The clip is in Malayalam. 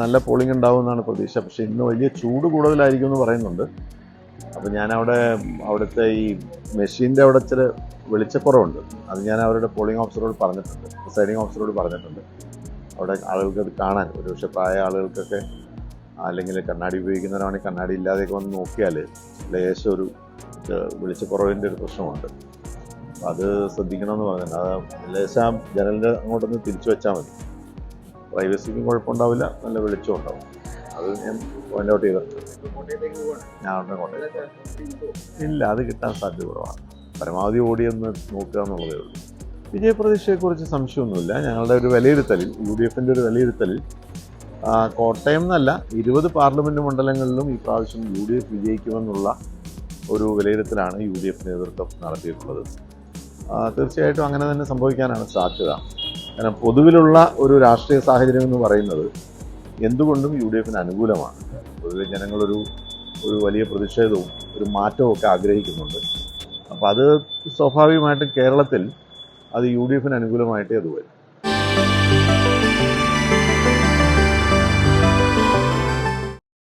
നല്ല പോളിംഗ് ഉണ്ടാവുമെന്നാണ് പ്രതീക്ഷ. പക്ഷേ ഇന്ന് വലിയ ചൂട് കൂടുതലായിരിക്കും എന്ന് പറയുന്നുണ്ട്. അപ്പോൾ ഞാൻ അവിടുത്തെ ഈ മെഷീൻ്റെ അവിടെ ചില വെളിച്ചക്കുറവുണ്ട്. അത് ഞാൻ അവരുടെ പോളിംഗ് ഓഫീസറോട് പറഞ്ഞിട്ടുണ്ട്, പ്രിസൈഡിങ് ഓഫീസറോട് പറഞ്ഞിട്ടുണ്ട്. അവിടെ ആളുകൾക്ക് അത് കാണാൻ, ഒരുപക്ഷെ പ്രായ ആളുകൾക്കൊക്കെ അല്ലെങ്കിൽ കണ്ണാടി ഉപയോഗിക്കുന്നവരാണെങ്കിൽ കണ്ണാടി ഇല്ലാതെയൊക്കെ വന്ന് നോക്കിയാൽ ലേശം ഒരു വെളിച്ചക്കുറവിൻ്റെ ഒരു പ്രശ്നമുണ്ട്. അപ്പം അത് ശ്രദ്ധിക്കണമെന്ന് പറഞ്ഞിട്ടുണ്ട്. അത് ലേശം ജനലിൻ്റെ അങ്ങോട്ടൊന്ന് തിരിച്ചു വെച്ചാൽ മതി. പ്രൈവസിക്കും കുഴപ്പമുണ്ടാവില്ല, നല്ല വെളിച്ചം ഉണ്ടാവും. അത് ഞാൻ പോയിന്റ് ഔട്ട് ചെയ്തിട്ടുണ്ട്. ഞാൻ ഉടനെ കോട്ടയം ഇല്ല, അത് കിട്ടാൻ സാധ്യത കുറവാണ്. പരമാവധി ഓടിയൊന്ന് നോക്കുക എന്നുള്ളതേ ഉള്ളൂ. വിജയപ്രതീക്ഷയെക്കുറിച്ച് സംശയമൊന്നുമില്ല. ഞങ്ങളുടെ ഒരു വിലയിരുത്തലിൽ, UDFൻ്റെ ഒരു വിലയിരുത്തലിൽ കോട്ടയം എന്നല്ല 20 പാർലമെൻറ്റ് മണ്ഡലങ്ങളിലും ഈ പ്രാവശ്യം UDF വിജയിക്കുമെന്നുള്ള ഒരു വിലയിരുത്തലാണ് UDF നേതൃത്വം നടത്തിയിട്ടുള്ളത്. തീർച്ചയായിട്ടും അങ്ങനെ തന്നെ സംഭവിക്കാനാണ് സാധ്യത. കാരണം പൊതുവിലുള്ള ഒരു രാഷ്ട്രീയ സാഹചര്യം എന്ന് പറയുന്നത് എന്തുകൊണ്ടും UDFന് അനുകൂലമാണ്. പൊതുവെ ജനങ്ങളൊരു വലിയ പ്രതിഷേധവും ഒരു മാറ്റവും ഒക്കെ ആഗ്രഹിക്കുന്നുണ്ട്. അപ്പോൾ അത് സ്വാഭാവികമായിട്ടും കേരളത്തിൽ അത് UDFന് അനുകൂലമായിട്ടേ അത് വരും.